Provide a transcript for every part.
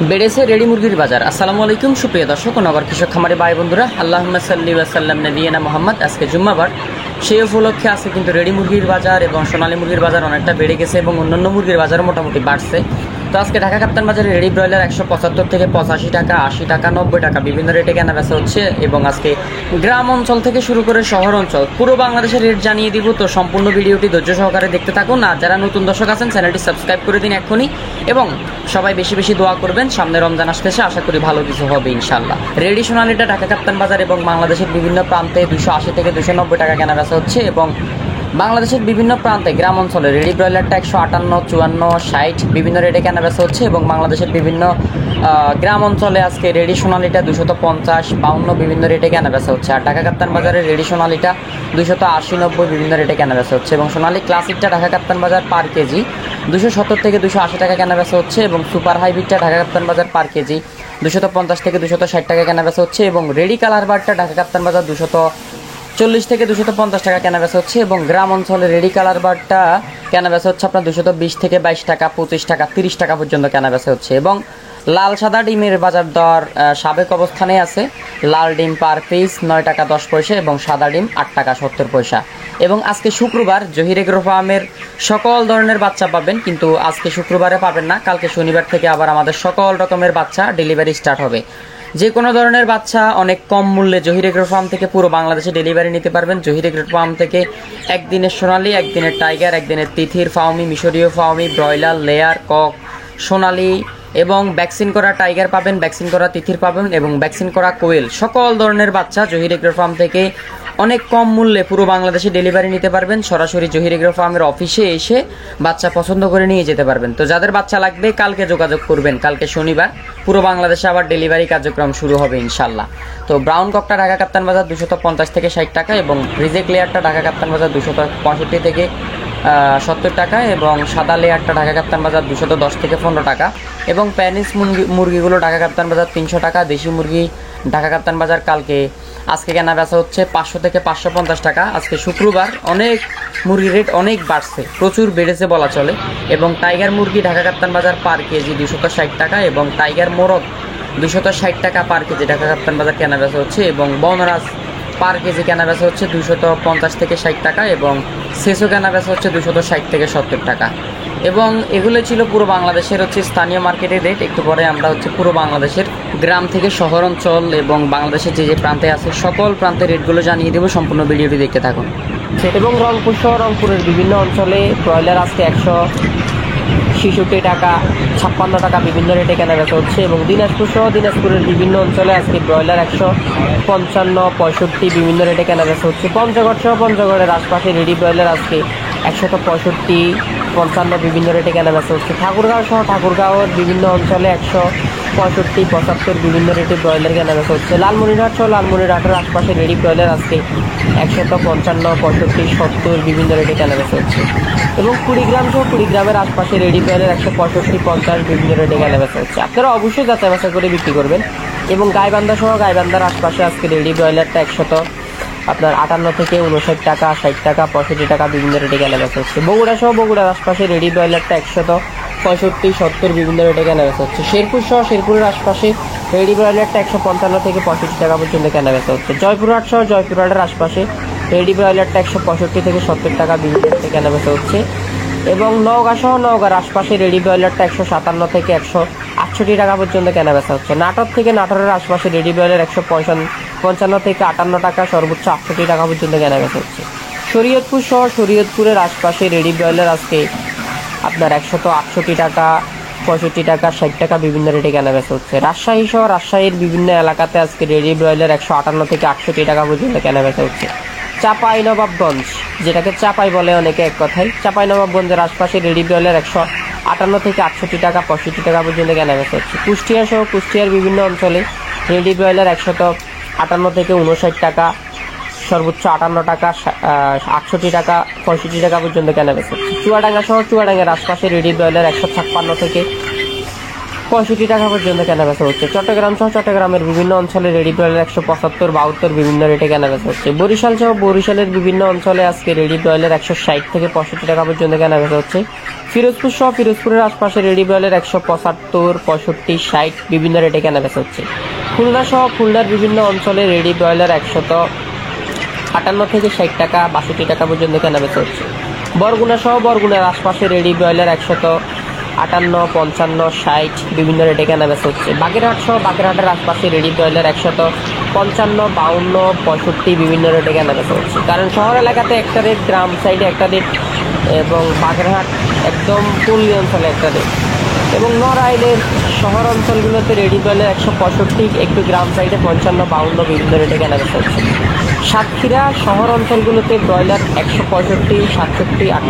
বেড়েছে রেডি মুরগির বাজার। আসসালামু আলাইকুম সুপ্রিয় দর্শক ও নগর কৃষক খামারি ভাই বন্ধুরা, আল্লাহুম্মা সাল্লি ওয়া সাল্লাম নবিয়িনা মুহাম্মদ। আজকে জুম্মাবার, সেই উপলক্ষে আজকে কিন্তু রেডি মুরগির বাজার এবং সোনালী মুরগির বাজার অনেকটা বেড়ে গেছে এবং অন্যান্য মুরগির বাজার মোটামুটি বাড়ছে। তো আজকে ঢাকা কাপ্তান বাজারে রেডি ব্রয়লার 175 থেকে 85 টাকা, 80 টাকা, 90 টাকা বিভিন্ন রেটে কেনা বেচা হচ্ছে। এবং আজকে গ্রাম অঞ্চল থেকে শুরু করে শহর অঞ্চল পুরো বাংলাদেশের রেট জানিয়ে দিব। তো সম্পূর্ণ ভিডিওটি ধৈর্য সহকারে দেখতে থাকুন। আর যারা নতুন দর্শক আছেন চ্যানেলটি সাবস্ক্রাইব করে দিন এক্ষুনি, এবং সবাই বেশি বেশি দোয়া করবেন। সামনে রমজান আসতেছে, আশা করি ভালো কিছু হবে ইনশাল্লাহ। রেডি সোনালীটা ঢাকা কাপ্তান বাজার এবং বাংলাদেশের বিভিন্ন প্রান্তে 280 থেকে 290 টাকা কেনা বেচা হচ্ছে। এবং বাংলাদেশের বিভিন্ন প্রান্তে গ্রাম অঞ্চলে রেডি ব্রয়লারটা 158, 54, 60 বিভিন্ন রেটে কেনা বেচা হচ্ছে। এবং বাংলাদেশের বিভিন্ন গ্রাম অঞ্চলে আজকে রেডি সোনালীটা 250, 52 বিভিন্ন রেটে কেনা বেচা হচ্ছে। আর ঢাকা কাপ্তান বাজারে রেডি সোনালীটা 280, 90 বিভিন্ন রেটে কেনা বেচা হচ্ছে। এবং সোনালী ক্লাসিকটা ঢাকা কাপ্তান বাজার পার কেজি 270 থেকে 280 টাকা কেনা বেচা হচ্ছে। এবং সুপার হাইব্রিডটা ঢাকা কাপ্তান বাজার পার কেজি 250 থেকে 260 টাকা কেনা বেচা হচ্ছে। এবং রেডি কালার বারটা ঢাকা কাপ্তান বাজার 240 থেকে 250 টাকা কেনা বেচা হচ্ছে। এবং গ্রাম অঞ্চলে রেডি কালার বারটা কেনা বেচা হচ্ছে আপনার 220 থেকে 22 টাকা, 25 টাকা, 30 টাকা পর্যন্ত কেনা বেচা হচ্ছে। এবং লাল সাদা ডিমের বাজার দর সাবেক অবস্থানে আছে। লাল ডিম পার পিস 9 টাকা 10 পয়সা এবং সাদা ডিম 8 টাকা 70 পয়সা। এবং আজকে শুক্রবার জহির এগ্রো ফার্মের সকল ধরনের বাচ্চা পাবেন, কিন্তু আজকে শুক্রবারে পাবেন না, কালকে শনিবার থেকে আবার আমাদের সকল রকমের বাচ্চা ডেলিভারি স্টার্ট হবে। যে কোনো ধরনের বাচ্চা অনেক কম মূল্যে জহির এগ্রো ফার্ম থেকে পুরো বাংলাদেশে ডেলিভারি নিতে পারবেন। জহির এগ্রো ফার্ম থেকে একদিনের সোনালী, একদিনের টাইগার, একদিনের তিথির ফাউমি, মিশরীয় ফাউমি, ব্রয়লার, লেয়ার, কক, সোনালী এবং ভ্যাকসিন করা টাইগার পাবেন, ভ্যাকসিন করা তিথির পাবেন এবং ভ্যাকসিন করা কোয়েল, সকল ধরনের বাচ্চা জহির এগ্রো ফার্ম থেকে অনেক কম মূল্যে পুরো বাংলাদেশে ডেলিভারি নিতে পারবেন। সরাসরি জহির এগ্রো ফার্মের অফিসে এসে বাচ্চা পছন্দ করে নিয়ে যেতে পারবেন। তো যাদের বাচ্চা লাগবে কালকে যোগাযোগ করবেন, কালকে শনিবার পুরো বাংলাদেশে আবার ডেলিভারি কার্যক্রম শুরু হবে ইনশাল্লাহ। তো ব্রাউন ককটা ঢাকা কাপ্তান বাজার 250 থেকে 60 টাকা এবং রিজেক্ট লেয়ারটা ঢাকা কাপ্তান বাজার 265 থেকে 70 টাকা এবং সাদা লেয়ারটা ঢাকা কাপ্তান বাজার 210 থেকে 15 টাকা এবং প্যানিস মুরগিগুলো ঢাকা কাপ্তান বাজার 300 টাকা। দেশি মুরগি ঢাকা কাপ্তান বাজার আজকে কেনা বেচা হচ্ছে 500 থেকে 550 টাকা। আজকে শুক্রবার, অনেক মুরগির রেট অনেক বাড়ছে, প্রচুর বেড়েছে বলা চলে। এবং টাইগার মুরগি ঢাকা কাপ্তান বাজার পার কেজি 260 টাকা এবং টাইগার মোরগ 260 টাকা পার কেজি ঢাকা কাপ্তান বাজার কেনা বেচা হচ্ছে। এবং বনরাজ পার কেজি কেনা বেচা হচ্ছে 250 থেকে 60 টাকা এবং সেসো কেনা বেচা হচ্ছে 260 থেকে 70 টাকা। এবং এগুলো ছিল পুরো বাংলাদেশের স্থানীয় মার্কেটের রেট। একটু পরে আমরা পুরো বাংলাদেশের গ্রাম থেকে শহর অঞ্চল এবং বাংলাদেশের যে যে প্রান্তে আছে সকল প্রান্তের রেটগুলো জানিয়ে দেবো। সম্পূর্ণ ভিডিওটি দেখতে থাকুন। এবং রংপুর সহ রংপুরের বিভিন্ন অঞ্চলে ব্রয়লার আজকে 166 টাকা, 56 টাকা বিভিন্ন রেটে কেনা বেচা হচ্ছে। এবং দিনাজপুর সহ দিনাজপুরের বিভিন্ন অঞ্চলে আজকে ব্রয়লার 155, 65 বিভিন্ন রেটে কেনা বেচা হচ্ছে। পঞ্চগড় সহ পঞ্চগড়ের আশপাশে রেডি ব্রয়লার আজকে 165, 55 বিভিন্ন রেটে কেনা বেচা হচ্ছে। ঠাকুরগাঁও সহ ঠাকুরগাঁওয়ের বিভিন্ন অঞ্চলে 165, 75 বিভিন্ন রেটে ব্রয়লার কেনা বেচা হচ্ছে। লালমনিরহাট সহ লালমনিরহাটের আশপাশে রেডি ব্রয়লার আজকে 155, 65, 70 বিভিন্ন রেটে কেনা বেচা হচ্ছে। এবং কুড়িগ্রাম সহ কুড়িগ্রামের আশপাশে রেডি ব্রয়লার 165, 50 বিভিন্ন রেটে কেনা বেচা হচ্ছে। আপনারা অবশ্যই যাচাই বাছাই করে বিক্রি করবেন। এবং গাইবান্ধা সহ গাইবান্ধার আশপাশে আজকে রেডি ব্রয়লারটা 58 থেকে 59 টাকা, 60 টাকা, 65 টাকা বিভিন্ন রেটে কেনা বেচা হচ্ছে। বগুড়া সহ বগুড়ার আশপাশে রেডি ব্রয়লারটা 165, 70 বিভিন্ন রেটে কেনা বেচা হচ্ছে। শেরপুর সহ শেরপুরের আশপাশে রেডি ব্রয়লারটা 155 থেকে 65 টাকা পর্যন্ত কেনা বেচা হচ্ছে। জয়পুরহাট সহ জয়পুরহাটের আশপাশে রেডি ব্রয়লারটা 165 থেকে 70 টাকা বিভিন্ন রেটে কেনা বেচা হচ্ছে। এবং নওগাঁ সহ নওগাঁর আশপাশে রেডি ব্রয়লারটা 157 থেকে 168 টাকা পর্যন্ত কেনা বেচা হচ্ছে। নাটোর থেকে নাটোরের আশপাশে রেডি ব্রয়লার 155 থেকে 58 টাকা, সর্বোচ্চ 68 টাকা পর্যন্ত কেনা বেচা হচ্ছে। শরীয়তপুর সহ শরীয়তপুরের আশপাশে রেডি ব্রয়লার আজকে আপনার 168 টাকা, 65 টাকা, 60 টাকা বিভিন্ন রেটে কেনা বেচা হচ্ছে। রাজশাহী সহ রাজশাহীর বিভিন্ন এলাকাতে আজকে রেডি ব্রয়লার 158 থেকে 68 টাকা পর্যন্ত কেনা বেচা হচ্ছে। চাঁপাইনবাবগঞ্জ, যেটাকে চাপাই বলে অনেকে এক কথায়, চাঁপাইনবাবগঞ্জের আশপাশে রেডি ব্রয়লার 158 থেকে 68 টাকা, 65 টাকা পর্যন্ত কেনা বেচা হচ্ছে। কুষ্টিয়া সহ কুষ্টিয়ার বিভিন্ন অঞ্চলে রেডি ব্রয়লার 158 থেকে 59 টাকা, সর্বোচ্চ 58 টাকা, 68 টাকা, 65 টাকা পর্যন্ত কেনা বেচা হচ্ছে। চুয়াডাঙ্গা সহ চুয়াডাঙ্গার আশপাশে রেডি ব্রয়লার 156 থেকে 65 টাকা পর্যন্ত কেনাবেচা হচ্ছে। চট্টগ্রাম সহ চট্টগ্রামের বিভিন্ন অঞ্চলে রেডি ব্রয়লার 175, 72 বিভিন্ন রেটে কেনাবেচা হচ্ছে। বরিশাল সহ বরিশালের বিভিন্ন অঞ্চলে আজকে রেডি ব্রয়লার 160 থেকে 65 টাকা পর্যন্ত কেনাবেচা হচ্ছে। ফিরোজপুর সহ ফিরোজপুরের আশপাশে রেডি ব্রয়লার 175, 65, 60 বিভিন্ন রেটে কেনাবেচা হচ্ছে। খুলনা সহ খুলনার বিভিন্ন অঞ্চলে রেডি ব্রয়লার 158 থেকে 60 টাকা, 62 টাকা পর্যন্ত কেনাবেচা হচ্ছে। বরগুনা সহ বরগুনার আশপাশে রেডি ব্রয়লার 158, 55, 60 বিভিন্ন রেটে কেনাবেচা হচ্ছে। বাগেরহাট সহ বাগেরহাটের আশপাশে রেডি ব্রয়লার 155, 52, 65 বিভিন্ন রেটে কেনাবেচা হচ্ছে। কারণ শহর এলাকাতে একটা রেট, গ্রাম সাইডে একটা রেট এবং বাগেরহাট একদম পল্লী অঞ্চলে একটা রেট। এবং নড়াইলের শহর অঞ্চলগুলোতে রেডি ব্রয়লার 165, একটু গ্রাম সাইডে 55, 52 বিভিন্ন রেটে কেনাবেচা হচ্ছে। সাতক্ষীরা শহর অঞ্চলগুলোতে ব্রয়লার 165, 67, 68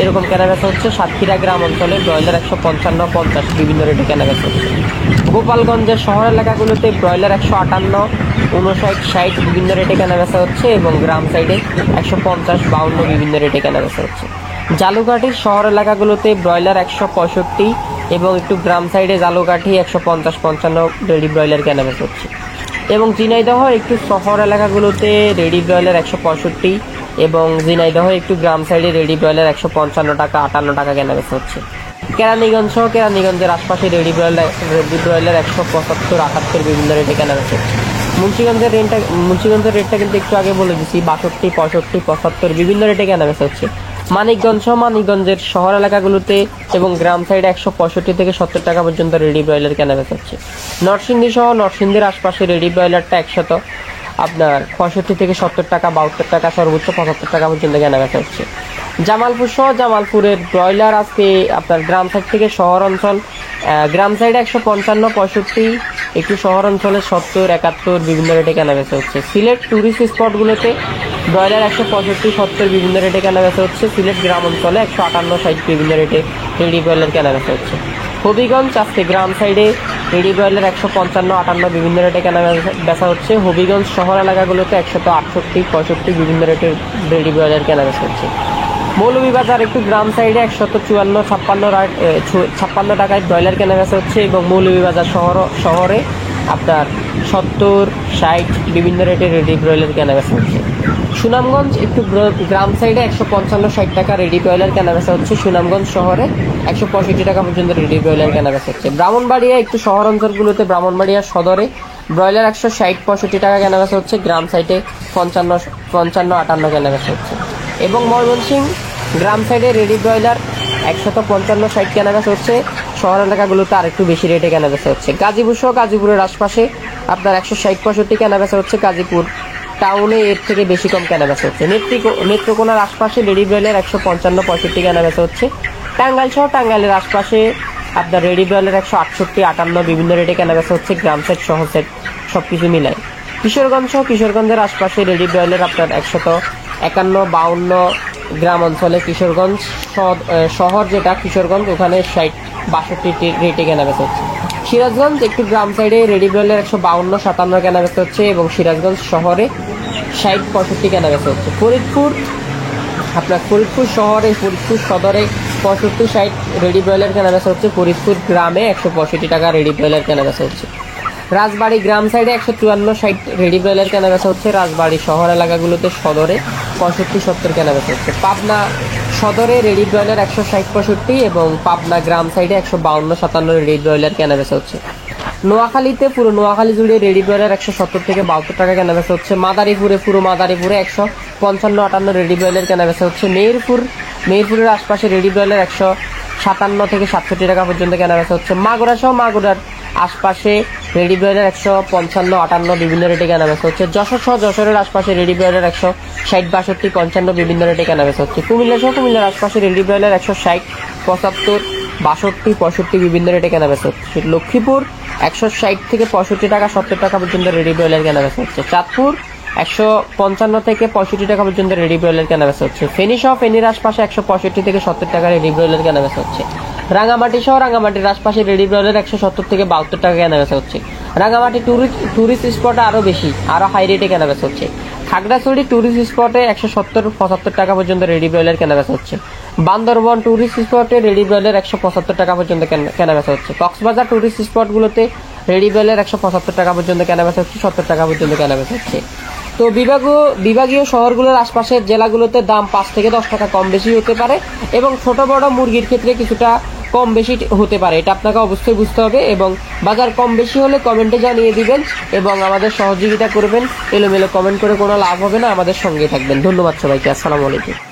এরকম কেনাবেচা হচ্ছে। সাতক্ষীরা গ্রাম অঞ্চলে ব্রয়লার 155, 50 বিভিন্ন রেটে কেনাবেচা হচ্ছে। গোপালগঞ্জের শহর এলাকাগুলোতে ব্রয়লার 158, 59, 60 বিভিন্ন রেটে কেনাবেচা হচ্ছে এবং গ্রাম সাইডে 150, 52 বিভিন্ন রেটে কেনাবেচা হচ্ছে। জালুকাঠির শহর এলাকাগুলোতে ব্রয়লার 165 এবং একটু গ্রাম সাইডে জালুকাঠি 150, 55 রেডি ব্রয়লার কেনাবেচা হচ্ছে। এবং ঝিনাইদহ একটু শহর এলাকাগুলোতে রেডি ব্রয়লার 165 এবং ঝিনাইদহ একটু গ্রাম সাইডে রেডি ব্রয়লার 155 টাকা, 58 টাকা কেনাবেচা হচ্ছে। কেরানীগঞ্জ সহ কেরানীগঞ্জের আশপাশে রেডি ব্রয়লার 175, 78 বিভিন্ন রেটে কেনাবেচা হচ্ছে। মুন্সিগঞ্জের রেটটা কিন্তু একটু আগে বলে দিচ্ছি, 62, 65, 75 বিভিন্ন রেটে কেনাবেচা হচ্ছে। মানিকগঞ্জ সহ মানিকগঞ্জের শহর এলাকাগুলোতে এবং গ্রাম সাইডে 165 থেকে 70 টাকা পর্যন্ত রেডি ব্রয়লার কেনাবেচা হচ্ছে। নরসিংদী সহ নরসিংদীর আশপাশে রেডি ব্রয়লারটা 65 থেকে 70 টাকা, 72 টাকা, সর্বোচ্চ 75 টাকা পর্যন্ত কেনাবেচা হচ্ছে। জামালপুর সহ জামালপুরের ব্রয়লার আজকে আপনার গ্রাম সাইড থেকে শহর অঞ্চল, গ্রাম সাইডে 155, 65, একটু শহর অঞ্চলে 70, 71 বিভিন্ন রেটে কেনাবেচা হচ্ছে। সিলেট টুরিস্ট স্পটগুলোতে ব্রয়লার 165, 70 বিভিন্ন রেটে কেনাবেচা হচ্ছে। সিলেট গ্রাম অঞ্চলে 158, 60 বিভিন্ন রেটে রেডি ব্রয়লার কেনাবেচা হচ্ছে। হবিগঞ্জ আজকে গ্রাম সাইডে রেডি ব্রয়লার 155, 58 বিভিন্ন রেটে কেনাবেচা হচ্ছে। হবিগঞ্জ শহর এলাকাগুলোতে 168, 65 বিভিন্ন রেটে রেডি ব্রয়লার কেনাবেচা হচ্ছে। মৌলভীবাজার একটু গ্রাম সাইডে 154, 56 টাকায় ব্রয়লার কেনাবেচা হচ্ছে এবং মৌলভীবাজার শহরে আপনার 70, 60 বিভিন্ন রেটে রেডি ব্রয়লার কেনাবেচা হচ্ছে। সুনামগঞ্জ একটু গ্রাম সাইডে 155, 60 টাকা রেডি ব্রয়লার কেনাবেচা হচ্ছে। সুনামগঞ্জ শহরে 165 টাকা পর্যন্ত রেডি ব্রয়লার কেনাবেচা হচ্ছে। ব্রাহ্মণবাড়িয়া একটু শহর অঞ্চলগুলোতে ব্রাহ্মণবাড়িয়া সদরে ব্রয়লার 160, 65 টাকা কেনাবেচা হচ্ছে। গ্রাম সাইডে 55, 58 কেনাবেচা হচ্ছে। এবং ময়মনসিংহ গ্রাম সাইডে রেডি ব্রয়লার 155, 60 কেনাবেচা হচ্ছে। শহর এলাকাগুলোতে আর একটু বেশি রেটে কেনাবেচা হচ্ছে। গাজীপুর সহ গাজীপুরের আশপাশে আপনার 160, 65 কেনাবেচা হচ্ছে। গাজীপুর টাউনে এর থেকে বেশি কম কেনাবেচা হচ্ছে। নেত্রকোনার আশপাশে রেডি ব্রয়লার 155, 65 কেনাবেচা হচ্ছে। টাঙ্গাইল সহ টাঙ্গাইলের আশপাশে আপনার রেডি ব্রয়লার 168, 58 বিভিন্ন রেটে কেনাবেচা হচ্ছে। গ্রাম সেট শহর সেট সবকিছু মিলাই। কিশোরগঞ্জ সহ কিশোরগঞ্জের আশপাশে রেডি ব্রয়লার আপনার 151, 52 গ্রাম অঞ্চলে কিশোরগঞ্জ শহর যেটা কিশোরগঞ্জ ওখানে 60, 62 রেটে কেনাবেচা হচ্ছে। সিরাজগঞ্জ একটু গ্রাম সাইডে রেডি ব্রয়লার 152, 57 কেনাবেচা হচ্ছে এবং সিরাজগঞ্জ শহরে 60, 65 কেনাবেচা হচ্ছে। ফরিদপুর শহরে ফরিদপুর সদরে 65, 60 রেডি ব্রয়লার কেনাবেচা হচ্ছে। ফরিদপুর গ্রামে 165 টাকা রেডি ব্রয়লার কেনাবেচা হচ্ছে। রাজবাড়ী গ্রাম সাইডে 154, 60 রেডি ব্রয়লার কেনাবেচা হচ্ছে। রাজবাড়ী শহর এলাকাগুলোতে সদরে 65, 70 কেনাবেচা হচ্ছে। পাবনা সদরে রেডি ব্রয়লার 160, 65 এবং পাবনা গ্রাম সাইডে 152, 57 রেডি ব্রয়লার কেনাবেচা হচ্ছে। নোয়াখালীতে পুরো নোয়াখালী জুড়ে রেডি ব্রয়লার 170 থেকে 72 টাকা কেনাবেচা হচ্ছে। পুরো মাদারীপুরে 155, 58 রেডি ব্রয়লার কেনাবেচা হচ্ছে। মেহেরপুরের আশপাশে রেডি ব্রয়লার 157 থেকে 67 টাকা পর্যন্ত কেনাবেচা হচ্ছে। মাগুরা সহ মাগুরার আশপাশে রেডি ব্রয়লার 155, 58 বিভিন্ন রেটে কেনাবেচা হচ্ছে। যশোর সহ যশোরের আশপাশে রেডি ব্রয়লার 160, 62, 55 বিভিন্ন রেটে কেনাবেচা হচ্ছে। কুমিল্লা সহ কুমিল্লার আশপাশে রেডি ব্রয়লার 160, 75, 62, 65 বিভিন্ন রেটে কেনাবেচা হচ্ছে। লক্ষ্মীপুর 160 থেকে 65 টাকা, 70 টাকা পর্যন্ত রেডি ব্রয়লার কেনাবেচা হচ্ছে। চাঁদপুর 155 থেকে 65 টাকা পর্যন্ত রেডি ব্রয়লার কেনাবেচা হচ্ছে। ফেনী সহ ফেনীর আশপাশে 165 থেকে 70 টাকা রেডি ব্রয়লার কেনাবেচা হচ্ছে। রাঙামাটি সহ রাঙামাটির আশপাশে রেডি ব্রয়লার 170 থেকে 72 টাকা কেনা বেচা হচ্ছে। রাঙামাটি টুরিস্ট স্পটে আরো বেশি, আরো হাই রেটে কেনা বেচা হচ্ছে। খাগড়াছড়ি টুরিস্ট স্পটে 170-75 টাকা পর্যন্ত রেডি ব্রয়লার কেনা বেচা হচ্ছে। বান্দরবন টুরিস্ট স্পটে রেডি ব্রয়লার 175 টাকা পর্যন্ত কেনা বেচা হচ্ছে। কক্সবাজার টুরিস্ট স্পটগুলোতে রেডি ব্রয়লার 175 টাকা পর্যন্ত কেনা বেচা হচ্ছে, 70 টাকা পর্যন্ত কেনা বেচা হচ্ছে। তো বিভাগীয় শহরগুলোর আশপাশের জেলাগুলোতে দাম 5 থেকে 10 টাকা কম বেশি হতে পারে এবং ছোট বড় মুরগির ক্ষেত্রে কিছুটা কম বেশি হতে পারে, এটা আপনাকে অবশ্যই বুঝতে হবে। এবং বাজার কম বেশি হলে কমেন্টে জানিয়ে দিবেন এবং আমাদের সহযোগিতা করবেন। এলোমেলো কমেন্ট করে কোনো লাভ হবে না, আমাদের সঙ্গে থাকবেন। ধন্যবাদ সবাইকে, আসসালামু আলাইকুম।